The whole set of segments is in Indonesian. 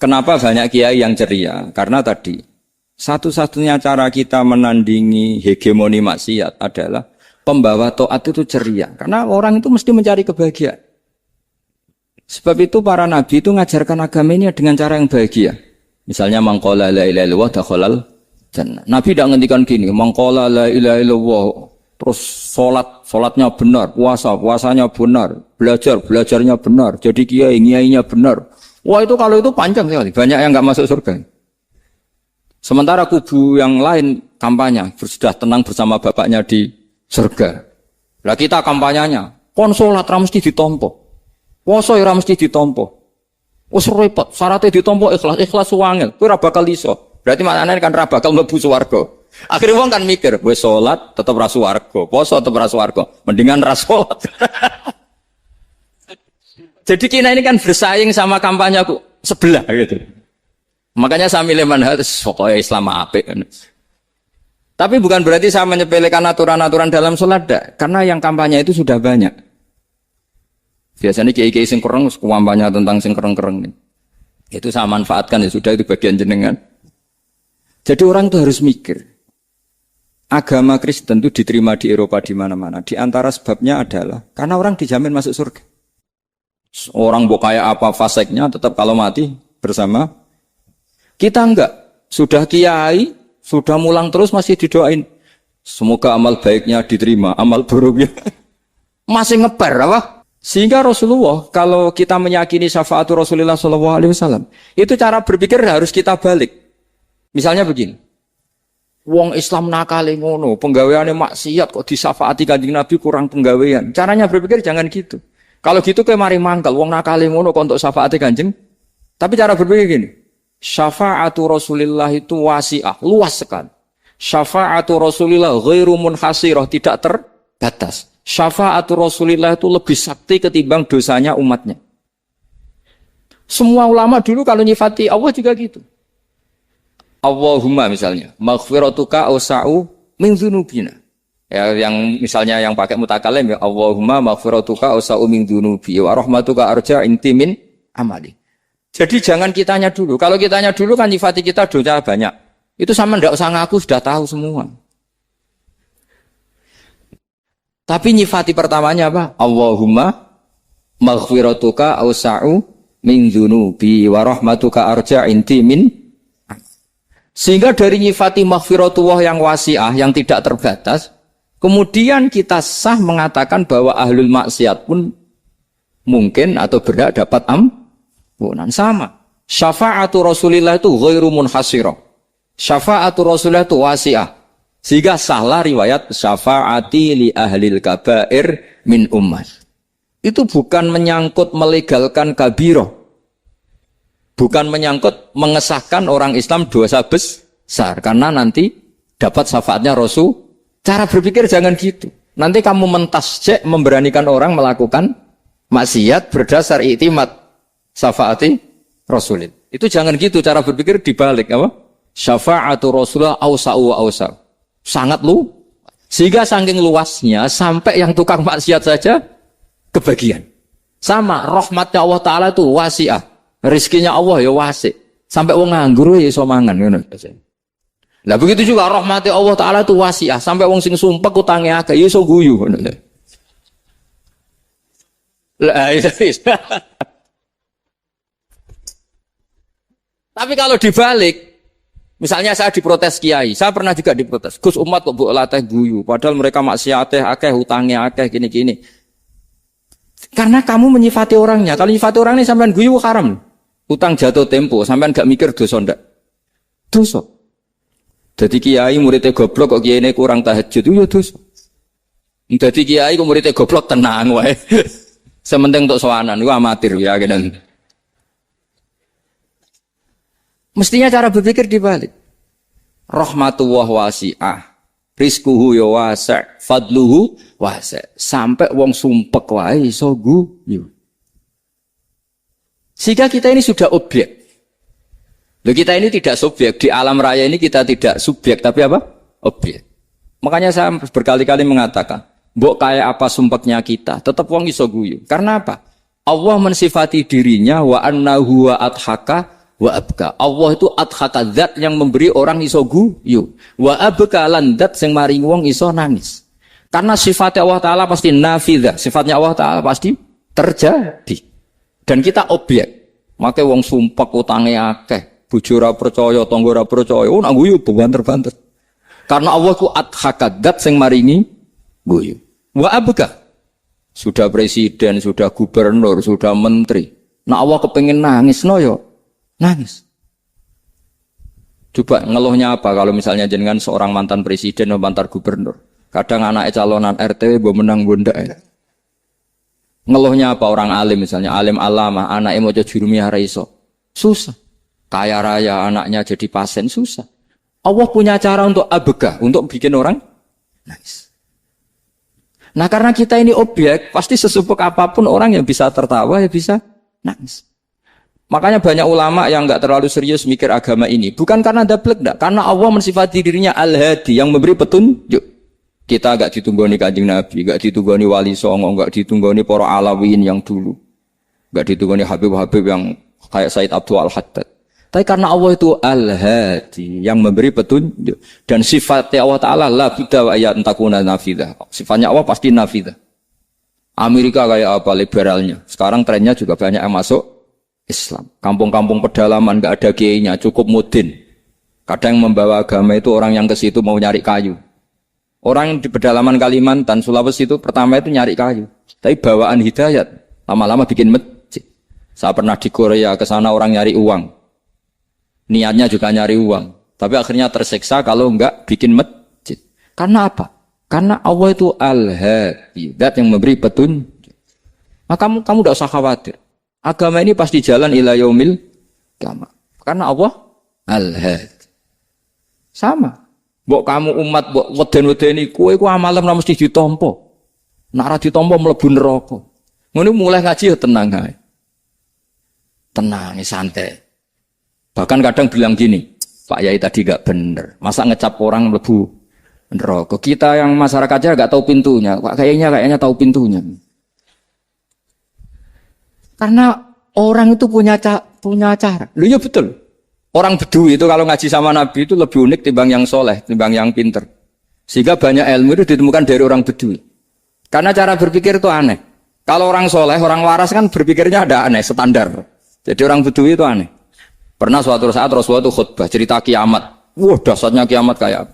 Kenapa banyak kiai yang ceria? Karena tadi satu-satunya cara kita menandingi hegemoni maksiat adalah pembawa taat itu ceria. Karena orang itu mesti mencari kebahagiaan. Sebab itu para nabi itu ngajarkan agama ini dengan cara yang bahagia. Misalnya mangqala la ilaha illallah dakhalal jannah. Nabi tidak ngendikan gini, mangqala la ilaha illallah terus salatnya benar, puasanya benar, belajarnya benar, jadi kiainya benar. Wah itu kalau itu panjang sekali, banyak yang enggak masuk surga. Sementara kubu yang lain kampanye, sudah tenang bersama bapaknya di surga. Lah kita kampanyenya, kon salat ra mesti ditampa. Puasa ora mesti ditampa. Wis repot, syaratnya ditampa ikhlas wangel. Kowe ora bakal iso. Berarti maknane kan ora bakal mlebu swarga. Akhirnya wong kan mikir, wis salat tetep ra swarga, puasa tetep ra swarga. Mendingan ra salat. Jadi kita ini kan bersaing sama kampanye aku sebelah gitu. Makanya saya milih manhaj pokoknya Islam apik. Tapi bukan berarti saya menyepelekan aturan-aturan dalam sholat, karena yang kampanye itu sudah banyak. Biasanya kiai-kiai sing kereng kampanye tentang sing kereng-kereng. Itu saya manfaatkan, ya sudah, itu bagian jenengan. Jadi orang itu harus mikir. Agama Kristen itu diterima di Eropa di mana-mana. Di antara sebabnya adalah karena orang dijamin masuk surga. Orang mau kayak apa faseknya tetap kalau mati bersama. Kita enggak, sudah kiai, sudah mulang terus masih didoain. Semoga amal baiknya diterima, amal buruknya masih ngebar apa? Sehingga Rasulullah, kalau kita meyakini syafaatu Rasulullah SAW, itu cara berpikir harus kita balik. Misalnya begini, wong Islam nakale ngono, penggaweane maksiat kok disyafaati Kanjeng Nabi kurang penggawean. Caranya berpikir jangan gitu. Kalau gitu kayak mari mangkal, wong nakale ngono kok untuk syafaati Kanjeng. Tapi cara berpikir gini. Syafa'atu Rasulillah itu wasi'ah, luas sekali. Syafa'atu Rasulillah ghairu munhasirah, tidak terbatas. Syafa'atu Rasulillah itu lebih sakti ketimbang dosanya umatnya. Semua ulama dulu kalau nyifati Allah juga gitu. Allahumma misalnya, maghfiratuka awsa'u min dzunubina. Ya, yang misalnya yang pakai mutakalim ya, Allahumma maghfiratuka awsa'u min dzunubi wa rahmatuka arja intimin amali. Jadi jangan kitanya dulu. Kalau kitanya dulu kan nyifati kita dosa banyak. Itu sama ndak usah ngaku sudah tahu semua. Tapi nyifati pertamanya apa? Allahumma maghfiratuka awsa'u min dzunubi wa rahmatuka arja intimin. Sehingga dari nyifati maghfiratullah yang wasi'ah, yang tidak terbatas, kemudian kita sah mengatakan bahwa ahlul maksiat pun mungkin atau berhak dapat ampunan. Sama. Syafa'atu Rasulillah itu ghairu munhasirah. Syafa'atu Rasulillah itu wasi'ah. Sehingga sahlah riwayat syafa'ati li ahlil kabair min ummah. Itu bukan menyangkut melegalkan kabirah. Bukan menyangkut mengesahkan orang Islam dosa besar. Karena nanti dapat syafaatnya Rasul. Cara berpikir jangan gitu. Nanti kamu mentasjek memberanikan orang melakukan maksiat berdasar iktimat syafaati Rasulillah. Itu jangan gitu, cara berpikir dibalik apa? Syafa'atu Rasulullah awsa'u wa awsa'u. Sangat sehingga saking luasnya sampai yang tukang maksiat saja kebagian. Sama rahmatnya Allah Ta'ala itu wasi'ah. Rizkinya Allah ya wasi'. Sampai wong nganggur ya iso mangan ngono. Lah begitu juga rahmatnya Allah Ta'ala itu wasi'ah. Sampai wong sing sumpek utange akeh ya iso guyu ngono. Lah tapi kalau dibalik, misalnya saya diprotes kiai, saya pernah juga diprotes. Gus umat kok mbok latih guyu, padahal mereka maksiate akeh, hutangnya akeh, gini-gini. Karena kamu menyifati orangnya. Kalau menyifati orang ini sampean guyu haram. Hutang jatuh tempo, sampean gak mikir dosa ndak? Dosa. Jadi kiai muridnya goblok kok kiai ini kurang tahajud, itu ya dosa. Jadi kiai kok muridnya goblok tenang wae. Sementing untuk sowanan, itu amatir ya gitu. Mestinya cara berpikir dibalik. Rahmatullah wasi'ah. Rizkuhu ya wasi'. Fadluhu wasi'. Sampai wong sumpek wae iso guyu. Sehingga kita ini sudah objek. Loh, kita ini tidak subjek. Di alam raya ini kita tidak subjek. Tapi apa? Objek. Makanya saya berkali-kali mengatakan, mbok kayak apa sumpeknya kita, tetap wong iso guyu. Karena apa? Allah mensifati dirinya wa annahu wa adhaka wa abka. Allah itu adhaka, zat yang memberi orang iso guyu. Wa abka lan zat sing maringi wong iso nangis. Karena sifatnya Allah Ta'ala pasti nafidah. Sifatnya Allah Ta'ala pasti terjadi. Dan kita objek. Makanya wong sumpah utange akeh. Bojo ora percaya, tangga ora percaya. Oh nak guyu banter-banter. Karena Allah ku adhaka, zat sing maringi guyu. Wa abka. Sudah presiden, sudah gubernur, sudah menteri. Nah Allah kepengen nangis, no yo nangis. Coba ngeluhnya apa kalau misalnya jenengan seorang mantan presiden atau mantan gubernur. Kadang anaknya calonan RT bo menang bunda ya. Ngeluhnya apa orang alim misalnya, alim alama, anaknya mau jadi jurumiyah raiso. Susah. Kaya raya anaknya jadi pasien, susah. Allah punya cara untuk abegah, untuk bikin orang nangis. Nah karena kita ini objek, pasti sesupuk apapun orang yang bisa tertawa, ya bisa nangis. Makanya banyak ulama yang enggak terlalu serius mikir agama ini. Bukan karena dablek, enggak. Karena Allah mensifati dirinya Al-Hadi, yang memberi petunjuk. Kita enggak ditunggoni Kanjeng Nabi, enggak ditunggoni Wali Songo, enggak ditunggoni para Alawiyin yang dulu. Enggak ditunggoni Habib-Habib yang kayak Said Abdul Al-Haddad. Tapi karena Allah itu Al-Hadi, yang memberi petunjuk. Dan sifatnya Allah Ta'ala la budda wa ayat takuna nafidah. Sifatnya Allah pasti nafidah. Amerika kayak apa liberalnya. Sekarang trennya juga banyak yang masuk Islam. Kampung-kampung pedalaman enggak ada kiainya, cukup mudin. Kadang yang membawa agama itu orang yang ke situ mau nyari kayu. Orang di pedalaman Kalimantan, Sulawesi itu pertama itu nyari kayu. Tapi bawaan hidayat, lama-lama bikin masjid. Saya pernah di Korea, ke sana orang nyari uang. Niatnya juga nyari uang. Tapi akhirnya tersiksa kalau enggak bikin masjid. Karena apa? Karena Allah itu Al-Hadi, zat yang memberi petunjuk. Maka kamu tidak usah khawatir. Agama ini pasti jalan ila yaumil qiyamah. Karena Allah Al-Hadi. Sama. Mbok kamu umat mbok weden-wedeni kowe ku amalan ora mesti ditampa. Nek ora ditampa mlebu neraka. Ngono mulai ngaji ya tenang ae. Tenang, santai. Bahkan kadang bilang gini, Pak Yai tadi gak bener. Masa ngecap orang mlebu neraka? Kita yang masyarakatnya gak tahu pintunya. Pak kayaknya tahu pintunya. Karena orang itu punya cara. Lho ya betul. Orang Bedui itu kalau ngaji sama Nabi itu lebih unik timbang yang soleh, timbang yang pinter. Sehingga banyak ilmu itu ditemukan dari orang Bedui. Karena cara berpikir itu aneh. Kalau orang soleh, orang waras kan berpikirnya ada aneh, standar. Jadi orang Bedui itu aneh. Pernah suatu saat Rasulullah itu khutbah, cerita kiamat. Wah dahsyatnya kiamat kayak apa?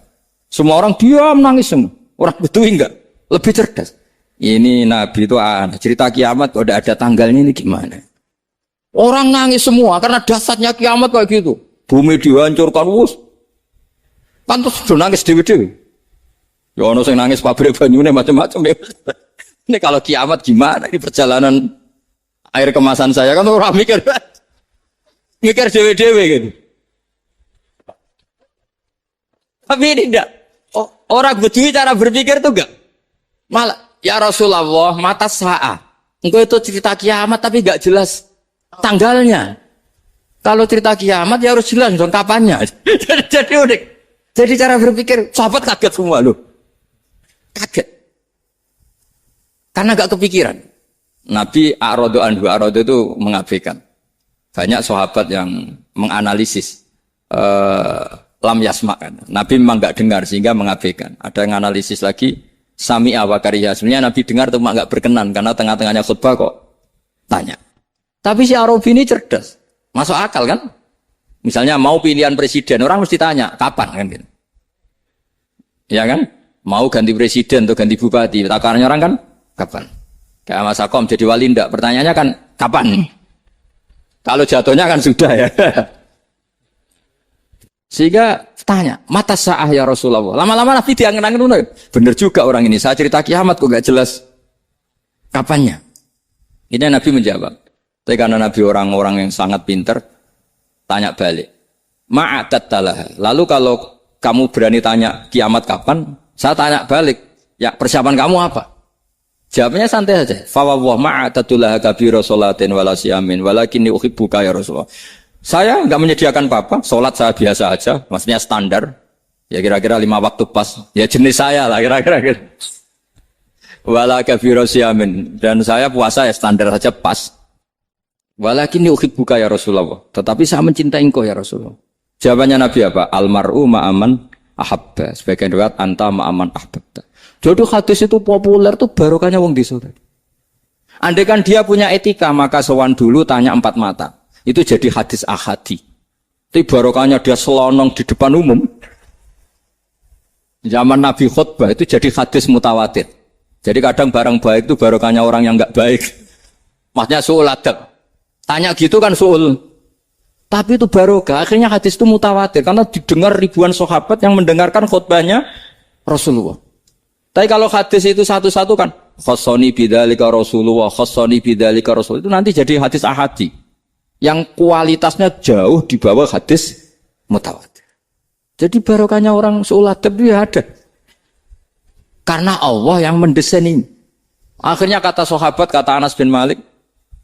Semua orang diam nangis semua. Orang Bedui enggak, lebih cerdas. Ini Nabi itu aneh, cerita kiamat kalau ada tanggalnya ini gimana? Orang nangis semua karena dahsyatnya kiamat kayak gitu. Bumi dihancurkan, wus. Kan terus sudah nangis dewi-dewi. Ya ono sing nangis pabrik banyune macam-macam. Ini kalau kiamat gimana? Ini perjalanan air kemasan saya kan orang mikir dewi-dewi gitu. Tapi ini enggak. Orang Bedui cara berpikir itu enggak. Malah ya Rasulullah mata sa'a. Engkau itu cerita kiamat tapi enggak jelas tanggalnya. Kalau cerita kiamat ya harus jelas dong kapannya. Jadi unik. Jadi cara berpikir sahabat kaget semua loh. Kaget. Karena gak kepikiran. Nabi A'radu anhu, A'radu itu mengabaikan. Banyak sahabat yang menganalisis lam yasma' kan. Nabi memang gak dengar sehingga mengabaikan. Ada yang analisis lagi sami'a wa kariha. Sebenarnya Nabi dengar cuma gak berkenan karena tengah-tengahnya khutbah kok tanya. Tapi si Arabi ini cerdas. Masuk akal kan? Misalnya mau pilihan presiden, orang mesti tanya, kapan kan? Ya kan? Mau ganti presiden atau ganti bupati, takarannya orang kan, kapan? Kayak Mas Akom jadi wali ndak, pertanyaannya kan, kapan? Kalau jatuhnya kan sudah ya. Sehingga tanya, mata sa'ah ya Rasulullah. Lama-lama Nabi diangen-angen, bener juga orang ini, saya cerita kiamat kok gak jelas kapannya. Ini Nabi menjawab. Tapi karena Nabi orang-orang yang sangat pinter, tanya balik. Ma'adat talah. Lalu kalau kamu berani tanya kiamat kapan, saya tanya balik. Ya persiapan kamu apa? Jawabnya santai saja. Fawwah ma'adatullah kabira sholatin wala siyamin walakinni uhibbuka ya Rasulullah. Saya enggak menyediakan apa-apa, salat saya biasa aja, maksudnya standar. Ya kira-kira 5 waktu pas. Ya jenis saya lah kira-kira. Wala kabira siyamin, dan saya puasa ya standar saja pas. Walakinni uhibbuka ya Rasulullah. Tetapi saya mencintai engkau ya Rasulullah. Jawabannya Nabi apa? Almar'u ma'aman ahabba. Sebagian riwayat anta ma'aman ahbabta. Jadi hadis itu populer tuh barokahnya wong desa. Andai kan dia punya etika, maka sowan dulu tanya 4 mata. Itu jadi hadis ahadi. Tapi barokahnya dia selonong di depan umum. Zaman Nabi khutbah itu jadi hadis mutawatir. Jadi kadang barang baik itu barokahnya orang yang enggak baik. Maksudnya su'ul adab. Tanya gitu kan su'ul. Tapi itu barokah. Akhirnya hadis itu mutawatir. Karena didengar ribuan sahabat yang mendengarkan khutbahnya Rasulullah. Tapi kalau hadis itu satu-satu kan. Khassani bidzalika Rasulullah. Khassani bidzalika Rasulullah. Itu nanti jadi hadis ahadi. Yang kualitasnya jauh di bawah hadis mutawatir. Jadi barokahnya orang su'ul adab itu ya ada. Karena Allah yang mendesain ini. Akhirnya kata sahabat, kata Anas bin Malik,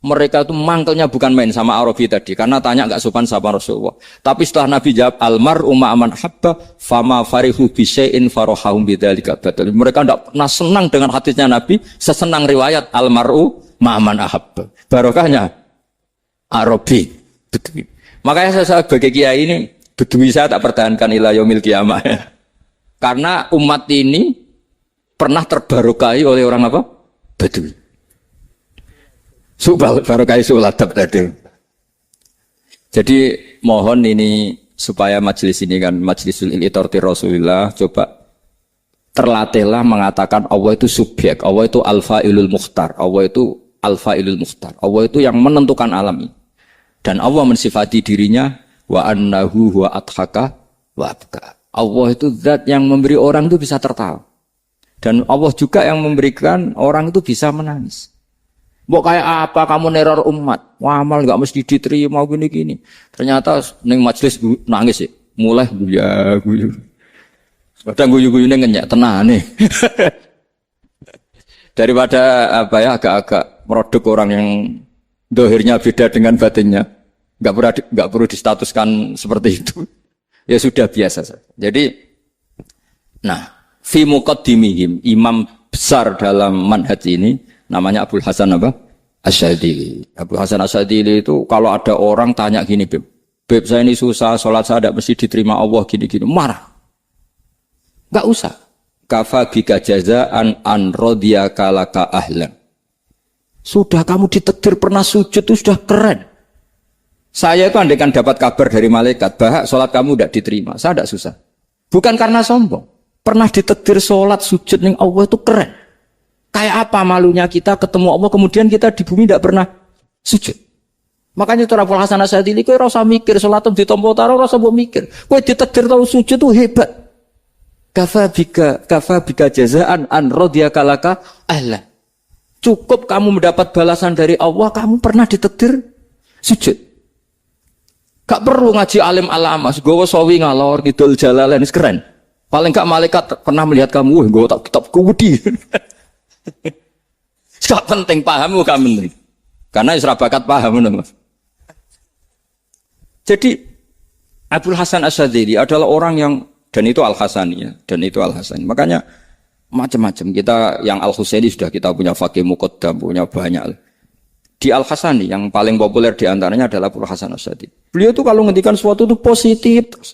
mereka itu mangkelnya bukan main sama Arabi tadi, karena tanya enggak sopan sama Rasulullah. Tapi setelah Nabi jawab, almar'u ma'aman habba, fama farihu bisyai'in farohahum bidzalika batal. Mereka enggak pernah senang dengan hadisnya Nabi, sesenang riwayat almar'u ma'aman ahabba. Barokahnya Arabi, Bedui. Makanya saya sebagai kiai ini, Bedui saya tak pertahankan ila yaumil qiyamah. Karena umat ini pernah terbarokai oleh orang apa? Bedui. Barokai suladab tadi. Jadi mohon ini supaya majelis ini kan majlisul iltorti Rasulullah, coba terlatihlah mengatakan Allah itu subjek, Allah itu al-fa'ilul mukhtar, Allah itu al-fa'ilul mukhtar, Allah itu yang menentukan alam ini. Dan Allah mensifati dirinya wa annahu huwa adhaka wa abka. Allah itu zat yang memberi orang itu bisa tertawa. Dan Allah juga yang memberikan orang itu bisa menangis. Mbok kayak apa kamu neror umat? Wah, amal enggak mesti diterima gini-gini. Ternyata ning majelis nangis sih. Mulai guyu. Padahal guyu-guyune ngenyek tenane. Daripada apa ya agak-agak merodok orang yang dohirnya beda dengan batinnya. Enggak perlu distatuskan seperti itu. Ya sudah biasa saja. Jadi fi muqaddimihim, imam besar dalam manhaj ini namanya Abul Hasan apa? Asyadili. Abul Hasan Asyadili itu kalau ada orang tanya gini, Beb saya ini susah, sholat saya tidak mesti diterima Allah gini-gini, marah. Enggak usah. Kafa bika jazaan an radiyaka laka ahlan. Sudah kamu ditakdir pernah sujud itu sudah keren. Saya itu andaikan dapat kabar dari malaikat, bahak sholat kamu tidak diterima, saya tidak susah. Bukan karena sombong. Pernah ditakdir sholat sujud ning Allah itu keren. Kayak apa malunya kita ketemu Allah kemudian kita di bumi tidak pernah sujud. Makanya itu Abul Hasan Asyadili kowe ora usah mikir salat ditampa utara ora usah mbok mikir. Kowe ditakdir tau sujud itu hebat. Kafa bika jazaan an radiyaka laka ahla. Cukup kamu mendapat balasan dari Allah, kamu pernah ditakdir sujud. Gak perlu ngaji alim alamas, gowo sawi ngalor ngidul jalalain keren. Paling gak malaikat pernah melihat kamu, gowo tak kitab kudi. Gak penting paham gak penting. Karena isra bakat paham Mas. Jadi Abul Hasan Asyadzili adalah orang yang dan itu Al-Hasani ya, dan itu Al-Hasani. Makanya macam-macam kita yang Al-Husaini sudah kita punya Faqih Muqaddam, punya banyak. Di Al-Hasani yang paling populer di antaranya adalah Abul Hasan Asyadzili. Beliau itu kalau ngendikan sesuatu itu positif terus.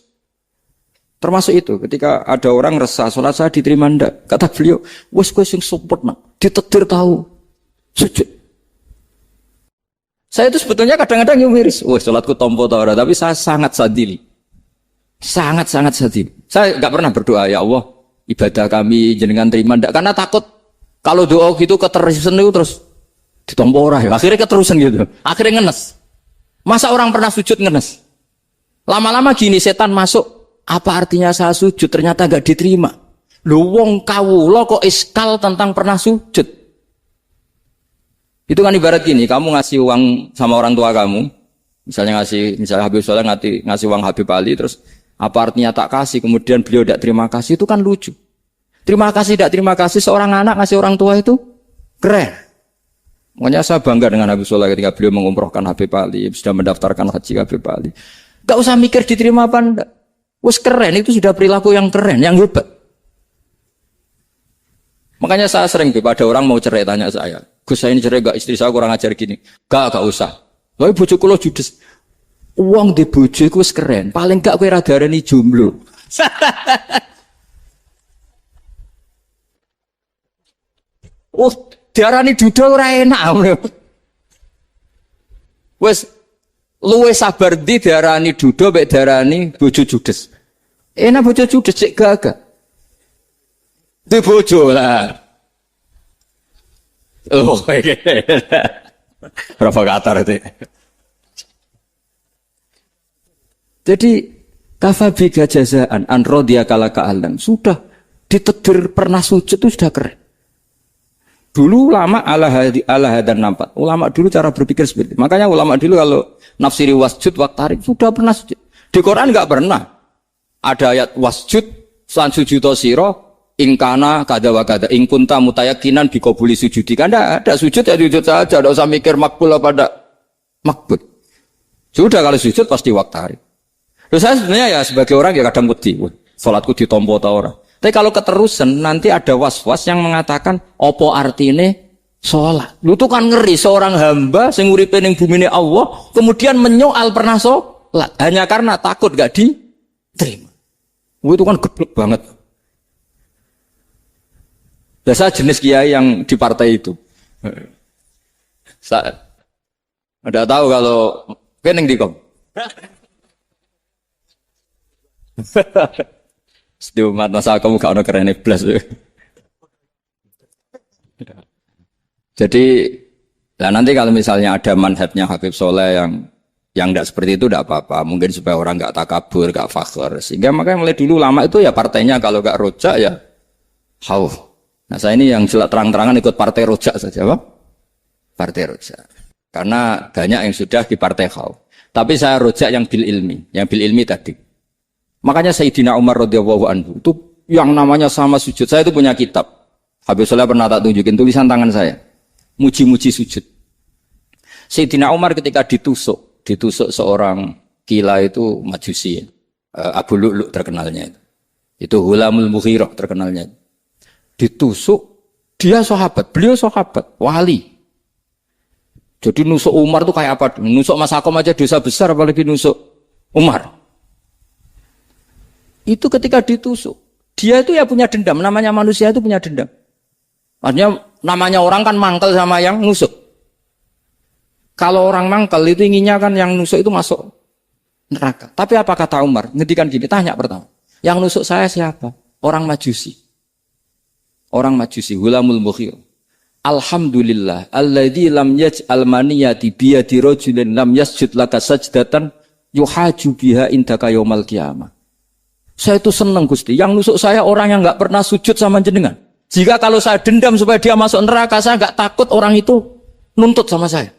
Termasuk itu ketika ada orang resah salat saya diterima ndak, kata beliau, wes kowe sing support nak, ditakdir tahu sujud. Saya itu sebetulnya kadang-kadang miris, wes salatku tompo ta ora, tapi saya sangat sadili. Sangat-sangat sadili. Saya enggak pernah berdoa ya Allah, ibadah kami jenengan terima ndak, karena takut kalau doa gitu keterusan itu terus ditompo ora ya. Akhirnya keterusan gitu. Akhirnya ngenes. Masa orang pernah sujud ngenes? Lama-lama gini setan masuk. Apa artinya saya sujud ternyata gak diterima? Lu wong kawula kok iskal tentang pernah sujud. Itu kan ibarat gini, kamu ngasih uang sama orang tua kamu, misalnya Habib Soleh ngasih uang Habib Ali, terus apa artinya tak kasih, kemudian beliau tidak terima kasih, itu kan lucu. Terima kasih, tidak terima kasih, seorang anak ngasih orang tua itu keren. Makanya saya bangga dengan Habib Soleh ketika beliau mengumrohkan Habib Ali, sudah mendaftarkan haji Habib Ali. Gak usah mikir diterima apa enggak. Wes keren, itu sudah perilaku yang keren, yang hebat. Makanya saya sering ada orang mau cerai tanya saya, Gus saya ini cerai gak, istri saya kurang ajar gini. Gak usah. Lha bojo kula judes. Wong di bojo iku wis keren, paling gak kowe ra darani jomblo. Oh, diarani duda ora enak. Wes luwe sabar ndi diarani duda mek diarani bojo judes. Enak bojo judes sik gagah. Di bojo lah. Oh, provokator itu. Jadi kafabiga jazaan an radiyakala ka'alam. Sudah ditedir pernah sujud itu sudah keren. Dulu ulama ala hadan nampak. Ulama dulu cara berpikir seperti itu. Makanya ulama dulu kalau nafsiri wasjud waqtarib sudah pernah sujud. Di Quran enggak pernah. Ada ayat wasjud san sujudo siro ingkana kada wa kada ingkunta mutayakinan bikobuli sujudi. Kan ada sujud ya sujud saja. Tidak usah mikir makbul apa tidak makbul. Sudah kalau sujud pasti waqtarib. Terus saya sebenarnya ya sebagai orang ya kadang wedi. Salatku ditompo ta ora. Tapi kalau keterusan nanti ada was-was yang mengatakan opo artine sholat. Lu tuh kan ngeri seorang hamba sing uripe ning bumine Allah kemudian menyoal pernah sholat hanya karena takut gak diterima. Itu kan geblek banget. Saya jenis kiai yang di partai itu. Saya ada tahu kalau kening dikom. Di umat masa kamu gak ada keren iblis. Jadi, nah nanti kalau misalnya ada manhajnya Habib Soleh yang tidak seperti itu tidak apa-apa. Mungkin supaya orang nggak takabur, nggak fakhr. Sehingga makanya mulai dulu lama itu ya partainya kalau nggak rojak ya hauf. Nah saya ini yang terang-terangan ikut partai rojak saja, Pak. Partai rojak. Karena banyak yang sudah di partai hauf. Tapi saya rojak yang bil ilmi tadi. Makanya Sayyidina Umar radhiyallahu anhu itu yang namanya sama sujud. Saya itu punya kitab. Habib Soleh pernah tak tunjukin tulisan tangan saya. Muji-muji sujud. Sayyidina Umar ketika ditusuk seorang gila itu Majusi. Abu Lu'lu' terkenalnya itu. Itu Hulamul Mughirah terkenalnya. Ditusuk, dia sahabat, beliau sahabat, wali. Jadi nusuk Umar itu kayak apa? Nusuk Mas Akom aja dosa besar apalagi nusuk Umar. Itu ketika ditusuk, dia itu ya punya dendam. Namanya manusia itu punya dendam. Artinya namanya orang kan mangkel sama yang nusuk. Kalau orang mangkel itu inginnya kan yang nusuk itu masuk neraka. Tapi apa kata Umar? Ngendikan gini, tanya pertama. Yang nusuk saya siapa? Orang Majusi. Orang Majusi, Hulamul Mughirah. Alhamdulillah, alladzi lam yaj'al maniyati biyadi rajulin lam yasjud laka sajdatan yuhaju biha indaka yaumal qiyamah. Saya itu senang Gusti, yang nusuk saya orang yang nggak pernah sujud sama jenengan. Jika kalau saya dendam supaya dia masuk neraka, saya nggak takut orang itu nuntut sama saya.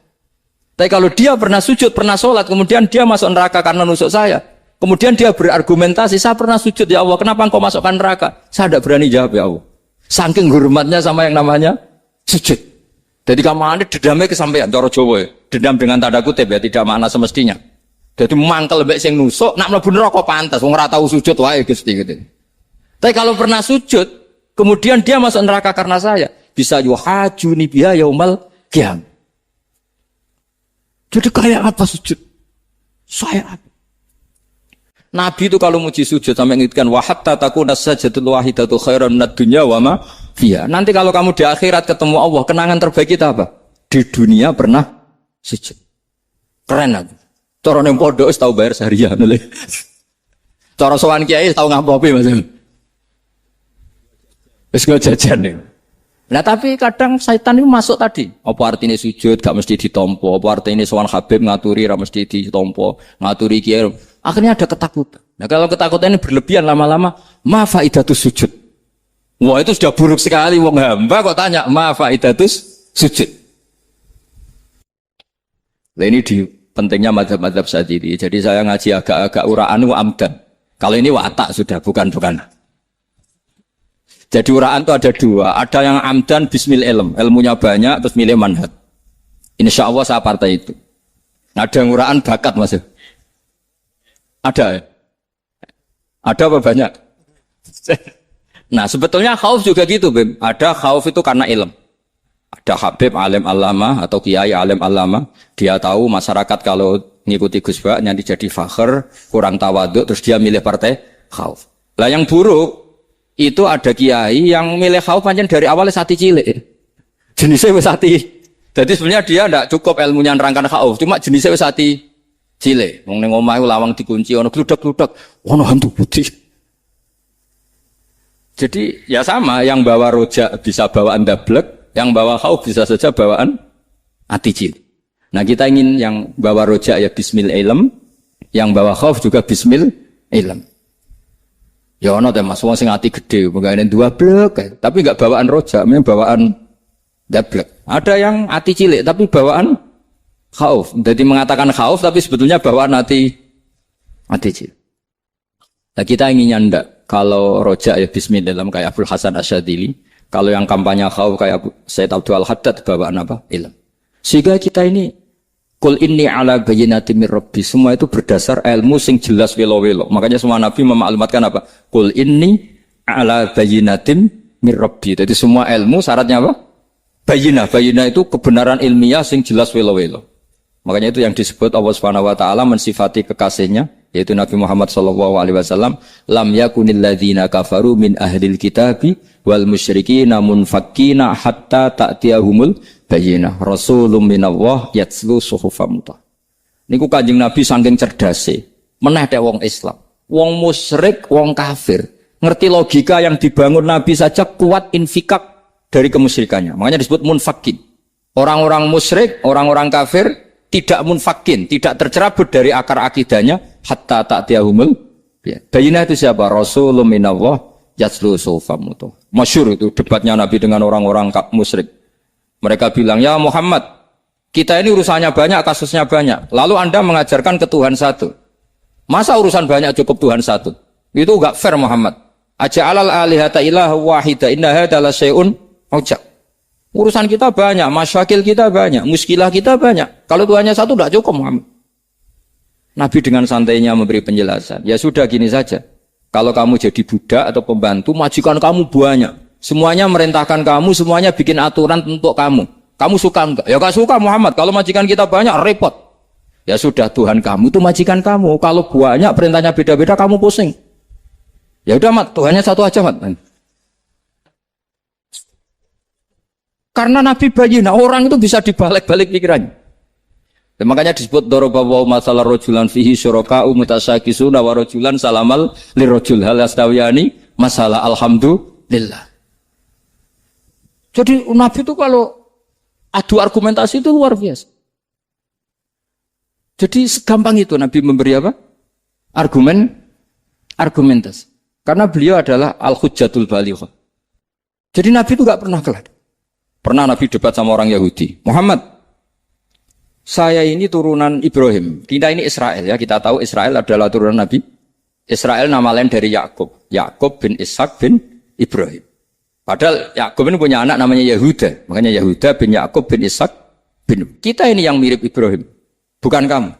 Tapi kalau dia pernah sujud, pernah sholat, kemudian dia masuk neraka karena nusuk saya, kemudian dia berargumentasi, saya pernah sujud ya Allah, kenapa engkau masukkan neraka? Saya tidak berani jawab ya Allah. Saking hormatnya sama yang namanya sujud. Jadi kamu dendamnya kesampaian, cara Jawa ya. Dendam dengan tanda kutip ya, tidak makna semestinya. Jadi mangkel mbek sing nusuk, nak mlebu neraka pantas, wong ora tau sujud wae Gusti gitu. Tapi kalau pernah sujud, kemudian dia masuk neraka karena saya, bisa yuhajuni biha yaumal qiyamah. Jadi kayak apa sujud? Saya apa? Nabi itu kalau muji sujud sampai ngingetkan wa hatta takuna sajdatul wahidatu khairan minad dunya wa ma fiha. Nanti kalau kamu di akhirat ketemu Allah, kenangan terbaik kita apa? Di dunia pernah sujud. Keren aku. Cara ning pondok wis tau bayar seharian lho. Cara sowan kiai tau ngampopi Mas. Wis go jajan nih. Nah tapi kadang setan itu masuk tadi. Apa artinya sujud gak mesti ditompo, apa artinya sowan Habib ngaturi ra mesti ditompo, ngaturi kiai. Akhirnya ada ketakutan. Nah kalau ketakutan ini berlebihan lama-lama, ma faidatus sujud. Wah itu sudah buruk sekali wong hamba kok tanya ma faidatus sujud. Nah ini di pentingnya mazhab-mazhab saat ini. Jadi saya ngaji agak-agak uraan wa amdan. Kalau ini watak sudah bukan. Jadi uraan itu ada dua. Ada yang amdan bismil ilm. Ilmunya banyak terus milih manhaj. Insya Allah saya partai itu. Ada yang uraan bakat Mas. Ada ya? Ada apa banyak? Nah sebetulnya khauf juga gitu Bim. Ada khauf itu karena ilm. Ada Habib alim alama atau kiai alim alama, dia tahu masyarakat kalau ngikuti Gus Bak nanti jadi fakhr, kurang tawaduk, terus dia milih partai khauf. Lah yang buruk itu ada kiai yang milih khauf pancen dari awal sati cilik. Jenisnya wis sati. Jadi sebenarnya dia tidak cukup ilmunya nerangkan khauf, cuma jenisnya wis sati cilik. Wong ning omah lawang dikunci ono gludak-gludak, ono hantu putih. Jadi ya sama, yang bawa rojak bisa bawaan dablek, yang bawa khauf bisa saja bawaan ati cilik. Nah kita ingin yang bawa rojak ya bismil ilm, yang bawa khauf juga bismil ilm. Ya ono teh Mas wong sing ati gede, pegane dua blek, tapi enggak bawaan rojak, memang bawaan dablek. Ada yang ati cilik tapi bawaan khauf. Jadi mengatakan khauf tapi sebetulnya bawaan ati cilik. Nah kita inginnya ndak. Kalau rojak ya bismillah kayak Abdul Hasan Asyadili. Kalau yang kampanye khauf kayak Sayyid Abdul Al-Haddad bawaan apa? Ilm. Sehingga kita ini Qul inni ala bayyinatin mir rabbi. Semua itu berdasar ilmu sing jelas welo-welo. Makanya semua nabi memaklumatkan apa? Qul inni ala bayyinatin mir rabbi. Jadi semua ilmu syaratnya apa? Bayyinah. Bayyinah itu kebenaran ilmiah sing jelas welo-welo. Makanya itu yang disebut Allah Subhanahu wa taala mensifati kekasihnya yaitu Nabi Muhammad sallallahu alaihi wasallam, lam yakunil ladzina kafaru min ahlil kitabi wal musyrikina munfakkina hatta ta'tiyahumul bayyinah rasulun minallah yatslu suhufam mutahharah. Niku Kanjeng Nabi saking cerdase, meneh tek wong Islam, wong musyrik, wong kafir, ngerti logika yang dibangun Nabi saja kuat infikak dari kemusyrikannya. Makanya disebut munfakin. Orang-orang musyrik, orang-orang kafir tidak munfakin, tidak tercerabut dari akar akidahnya hatta ta'tiyahumul bayyinah. Itu siapa? Rasulun minallah yatslu suhufam mutahharah. Masyhur itu debatnya Nabi dengan orang-orang musyrik. Mereka bilang, "Ya Muhammad, kita ini urusannya banyak, kasusnya banyak. Lalu Anda mengajarkan ke Tuhan satu. Masa urusan banyak cukup Tuhan satu? Itu enggak fair Muhammad. Aja'alal alihata ilaha wahida inna hadza la syai'un ujab." Urusan kita banyak, masyakil kita banyak, muskilah kita banyak. Kalau Tuhannya satu tidak cukup Muhammad. Nabi dengan santainya memberi penjelasan. Ya sudah gini saja. Kalau kamu jadi budak atau pembantu, majikan kamu banyak. Semuanya merintahkan kamu, semuanya bikin aturan untuk kamu. Kamu suka enggak? Ya enggak suka Muhammad. Kalau majikan kita banyak, repot. Ya sudah, Tuhan kamu itu majikan kamu. Kalau banyak perintahnya beda-beda, kamu pusing. Ya udah Mat, Tuhannya satu aja Mat. Karena Nabi bayyinah, orang itu bisa dibalik-balik pikirannya. Dan makanya disebut daraballahu masalah rajulan fihi syuraka'u mutasyakisuna wa rajulan salamal lirajul hal yastawiyani masalah alhamdulillah. Jadi Nabi itu kalau adu argumentasi itu luar biasa. Jadi segampang itu Nabi memberi apa? Argumentasi. Karena beliau adalah al-hujjatul balighah. Jadi Nabi itu enggak pernah kalah. Pernah Nabi debat sama orang Yahudi. Muhammad, saya ini turunan Ibrahim. Kita ini Israel ya. Kita tahu Israel adalah turunan Nabi. Israel nama lain dari Yakub. Yakub bin Ishak bin Ibrahim. Padahal Yakub ini punya anak namanya Yahuda. Makanya Yahuda bin Yakub bin Ishak bin. Kita ini yang mirip Ibrahim. Bukan kamu.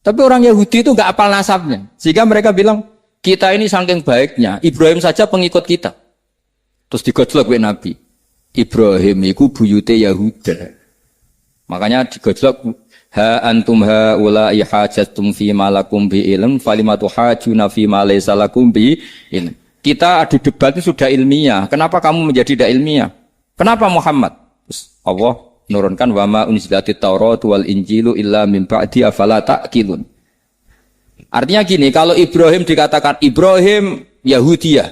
Tapi orang Yahudi itu enggak hafal nasabnya. Sehingga mereka bilang, kita ini saking baiknya. Ibrahim saja pengikut kita. Terus digojlok oleh Nabi. Ibrahim itu buyute Yahuda. Makanya digojlok ha antum ha ulai hajatum fi malakum bi ilm falimatu hajuna fi ma laysa lakum bi ilm. Kita adu debat itu sudah ilmiah. Kenapa kamu menjadi tidak ilmiah? Kenapa Muhammad? Terus Allah menurunkan wa ma unzilatit Taurat wal Injilu illa min ba'di afala ta'qilun. Artinya gini, kalau Ibrahim dikatakan Ibrahim Yahudiyah,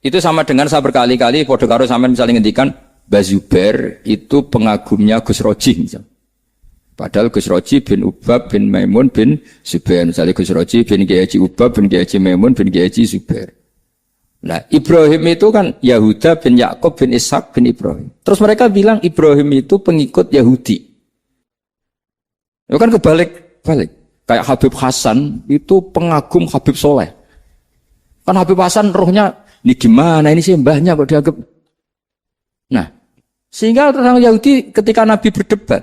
itu sama dengan saya berkali-kali podo karo sampean misalnya ngendikan Bazubair itu pengagumnya Gus Roji misalnya. Padahal Gus Roji bin Ubab bin Maimun bin Zubair. Misalnya Gus Roji bin Kiai Haji Ubab bin Kiai Haji Maimun bin Kiai Haji Zubair. Nah Ibrahim itu kan Yahuda bin Yakub bin Ishak bin Ibrahim. Terus mereka bilang Ibrahim itu pengikut Yahudi. Itu kan kebalik-balik. Kayak Habib Hasan itu pengagum Habib Soleh. Kan Habib Hasan rohnya, ini gimana ini sih mbahnya kok dianggap. Nah, sehingga orang Yahudi ketika Nabi berdebat,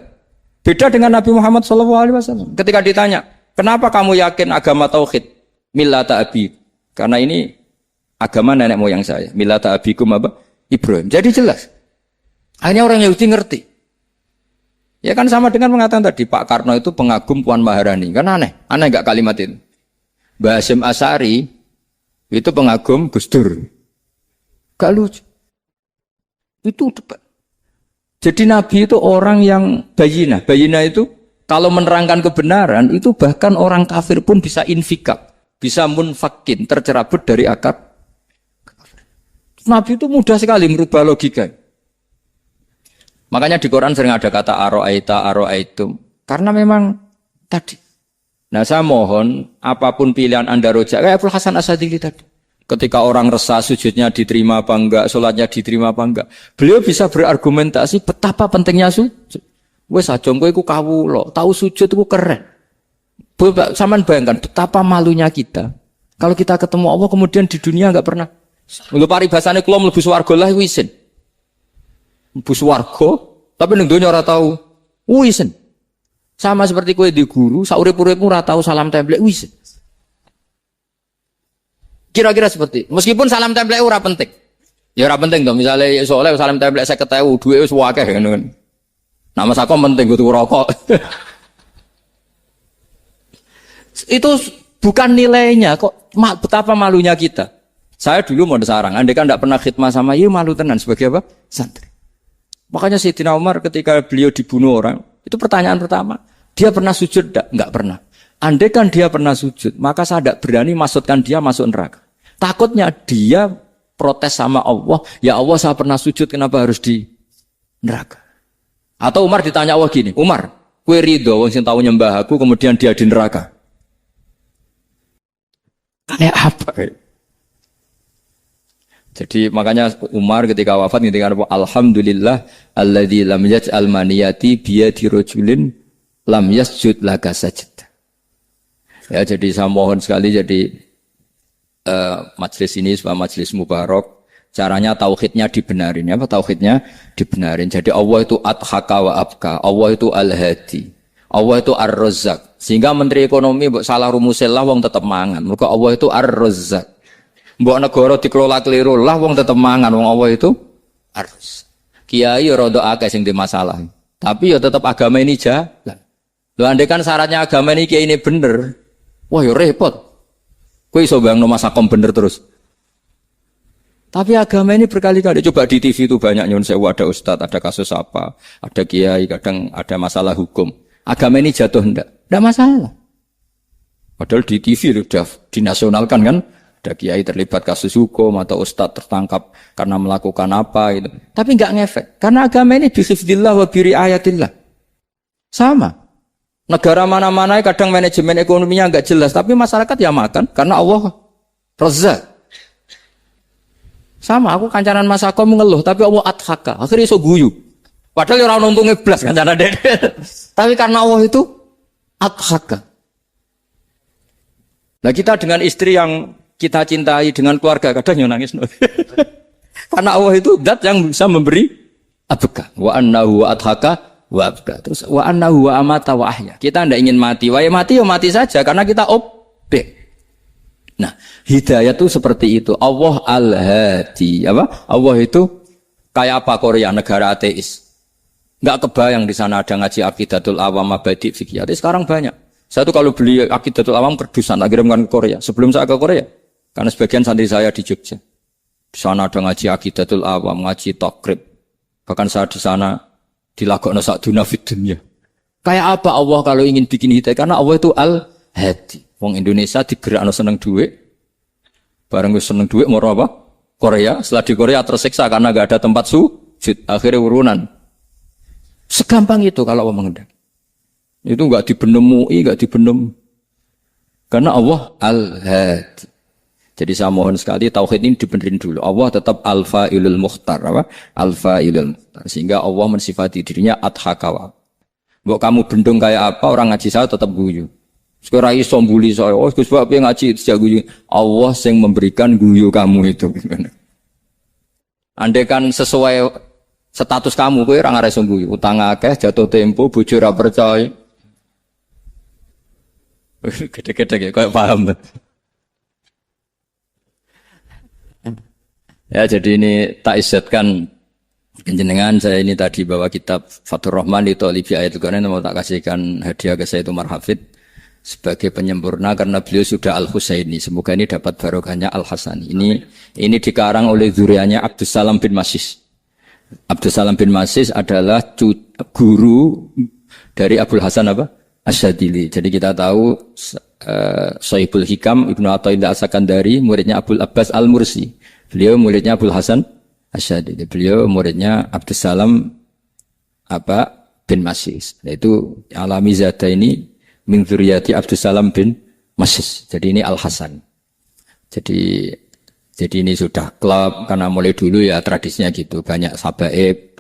beda dengan Nabi Muhammad SAW. Ketika ditanya, kenapa kamu yakin agama tauhid? Millata abi. Karena ini agama nenek moyang saya. Millata abikum apa? Ibrahim. Jadi jelas. Akhirnya orang Yahudi ngerti. Ya kan sama dengan mengatakan tadi Pak Karno itu pengagum Puan Maharani. Kan aneh enggak kalimat itu? Mbah Hasyim Asy'ari itu pengagum Gus Dur. Gak lucu. Itu debat. Jadi Nabi itu orang yang bayinah. Bayinah itu kalau menerangkan kebenaran itu bahkan orang kafir pun bisa infikak, bisa munfakin, tercerabut dari akar. Nabi itu mudah sekali merubah logika. Makanya di Quran sering ada kata aro'aitum. Karena memang tadi. Nah saya mohon apapun pilihan Anda rojak, kayak Abdul Hasan Asadili tadi. Ketika orang resah sujudnya diterima apa enggak, sholatnya diterima apa enggak. Beliau bisa berargumentasi betapa pentingnya sujud. Wes aja kowe iku kawula, tahu sujud iku keren. Saman bayangkan betapa malunya kita. Kalau kita ketemu Allah kemudian di dunia enggak pernah. Lho paribasane kula mlebu swarga lah iku isin. Mlebu swarga, tapi ning donya ora tahu. Isin. Sama seperti kowe di guru, saurip-uripmu ora tahu salam template isin. Kira-kira seperti, meskipun salam template ora penting. Ya ora penting dong, misalnya soleh salam template 50.000, duwe wis akeh ngono kan. Nama sakom penting kudu rokok. Itu bukan nilainya kok, betapa malunya kita. Saya dulu mau sarang, andai kan tidak pernah khidmah sama iya malu tenan sebagai apa? Santri. Makanya Sayyidina Umar ketika beliau dibunuh orang, itu pertanyaan pertama, dia pernah sujud enggak? Enggak pernah. Andai kan dia pernah sujud, maka saya tidak berani masukkan dia masuk neraka. Takutnya dia protes sama Allah, ya Allah saya pernah sujud, kenapa harus di neraka? Atau Umar ditanya Allah gini, Umar, kowe ridho wong sing tau nyembah aku kemudian dia di neraka? Kayak apa? Jadi makanya Umar ketika wafat ketika alhamdulillah alladzi lam yaj'al maniyati biyadi rajulin lam yasjud laka sajdah. Ya jadi saya mohon sekali jadi majelis ini sebuah majelis mubarak, caranya tauhidnya dibenarin. Apa tauhidnya dibenarin? Jadi Allah itu adhaka wa abka, Allah itu al-hadi, Allah itu ar-razzaq. Sehingga menteri ekonomi mbok salah rumusnya lah wong tetep mangan. Mergo Allah itu ar-razzaq. Mbok negara dikelola keliru lah wong tetep mangan, wong Allah itu harus. Kiai rada akeh sing di masalah. Tapi ya tetep agama ini jalan. Lho andai kan syaratnya agama ini kiai ini bener. Wah ya repot. Kowe iso bayangno masakom bener terus. Tapi agama ini berkali-kali coba di TV itu banyak nyun sewu, ada ustaz, ada kasus apa, ada kiai, kadang ada masalah hukum. Agama ini jatuh enggak masalah. Padahal di TV sudah dinasionalkan kan? Ada kiai terlibat kasus hukum atau ustadz tertangkap karena melakukan apa itu. Tapi enggak ngefek. Karena agama ini bihifdillah wa biriayatillah. Sama. Negara mana-mana kadang manajemen ekonominya enggak jelas. Tapi masyarakat ya makan. Karena Allah Razzaq. Sama. Aku kancanan Mas Akom mengeluh. Tapi Allah adhaka. Akhirnya iso guyu. Padahal orang untungnya blas kancanan dede. Tapi karena Allah itu adhaka. Nah kita dengan istri yang kita cintai dengan keluarga kadang yang nangis. Karena Allah itu zat yang bisa memberi abka. Wa annahu wa adhaka wa abka. Terus wa annahu wa amata wa ahya. Kita tidak ingin mati. Wa ya mati saja karena kita objek. Nah, hidayah itu seperti itu. Allah al-hadi. Apa? Allah itu kayak apa Korea, negara ateis. Enggak kebayang di sana ada ngaji Aqidatul Awam Mabadi Fikih. Sekarang banyak. Saya tuh kalau beli Aqidatul Awam kerdusan, akhirnya bukan ke Korea. Sebelum saya ke Korea, karena sebagian santri saya di Jogja. Di sana ada ngaji Aqidatul Awam, ngaji Takrib. Bahkan saya di sana dilakokno sakduna fid dunya. Kayak apa Allah kalau ingin bikin hidayah? Karena Allah itu al-hadi. Wong Indonesia digerakno seneng duit. Bareng wis seneng duit mau apa? Korea. Setelah di Korea tersiksa karena enggak ada tempat sujud. Akhirnya urunan. Segampang itu kalau Allah menghendaki. Itu enggak dibenem MUI, enggak dibenem. Karena Allah al-hadi. Jadi saya mohon sekali tauhid ini dibenerin dulu. Allah tetap al-fa'ilul mukhtar, apa? Al-fa'ilul mukhtar. Sehingga Allah mensifati dirinya adhaka. Mbok kamu bendung kayak apa, orang ngaji saya tetap guyu. Sekarang iso mbuli saya, oh Gus Bapak ngaji sejak guyu. Allah yang memberikan guyu kamu itu. Andai kan sesuai status kamu, kowe ora ngarep guyu. Utang akeh, jatuh tempo, bojo ora percaya. Gede-gede kayak paham. Ya jadi ini tak izzatkan Jenengan saya ini tadi bawa kitab Fathur Rahman di Thalibi Ayatul Quran, mau tak kasihkan hadiah ke saya Umar Hafid sebagai penyempurna karena beliau sudah Al-Husaini. Semoga ini dapat barokahnya Al-Hasani. Ini dikarang oleh zurianya Abdus Salam bin Masis. Abdus Salam bin Masis adalah guru dari Abul Hasan apa? Asyadili. Jadi kita tahu Sahibul Hikam Ibnu Athaillah As-Sakandari muridnya Abul Abbas Al-Mursi. Beliau muridnya Abul Hasan Asyadili. Beliau muridnya Abdus Salam bin Masis. Yaitu alami zada ini min dzurriyyati Abdus Salam bin Masis. Jadi ini Al-Hasan. Jadi ini sudah klub karena mulai dulu ya tradisinya gitu. Banyak sahabaib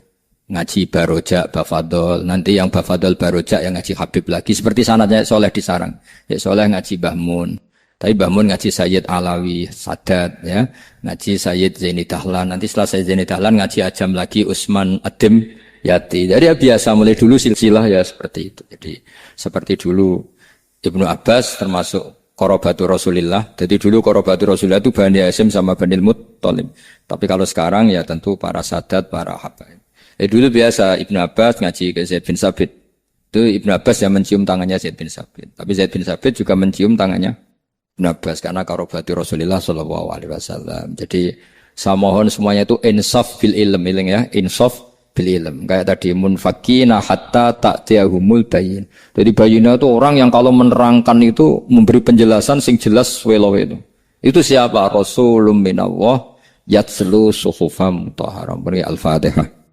ngaji barojak, bafadol. Nanti yang bafadol barojak yang ngaji Habib lagi. Seperti sanadnya Soleh di Sarang. Ya Soleh ngaji Bahmun. Tapi Bahmun ngaji Sayyid Alawi, Sadat ya. Ngaji Sayyid Zaini Dahlan. Nanti setelah Sayyid Zaini Dahlan ngaji Ajam lagi Usman Adim Yati. Jadi ya biasa mulai dulu silsilah ya seperti itu. Jadi seperti dulu Ibnu Abbas termasuk Qorobatu Rasulillah. Jadi dulu Qorobatu Rasulillah itu Bani Hasyim sama Bani Muttalib. Tapi kalau sekarang ya tentu para Sadat, para Habaib. Dulu biasa Ibnu Abbas ngaji ke Zaid bin Sabit. Itu Ibnu Abbas yang mencium tangannya Zaid bin Sabit. Tapi Zaid bin Sabit juga mencium tangannya Ibnu Abbas karena Qorobatu Rasulillah sallallahu alaihi wasallam. Jadi saya mohon semuanya itu insaf bil ilm ya, insaf bil ilm. Kayak tadi munfakina hatta ta'tiyahumul bayin. Jadi bayina itu orang yang kalau menerangkan itu memberi penjelasan sing jelas welo itu. Itu siapa? Rasulun minallah yatslu suhufam mutahharam. Al-Fatihah.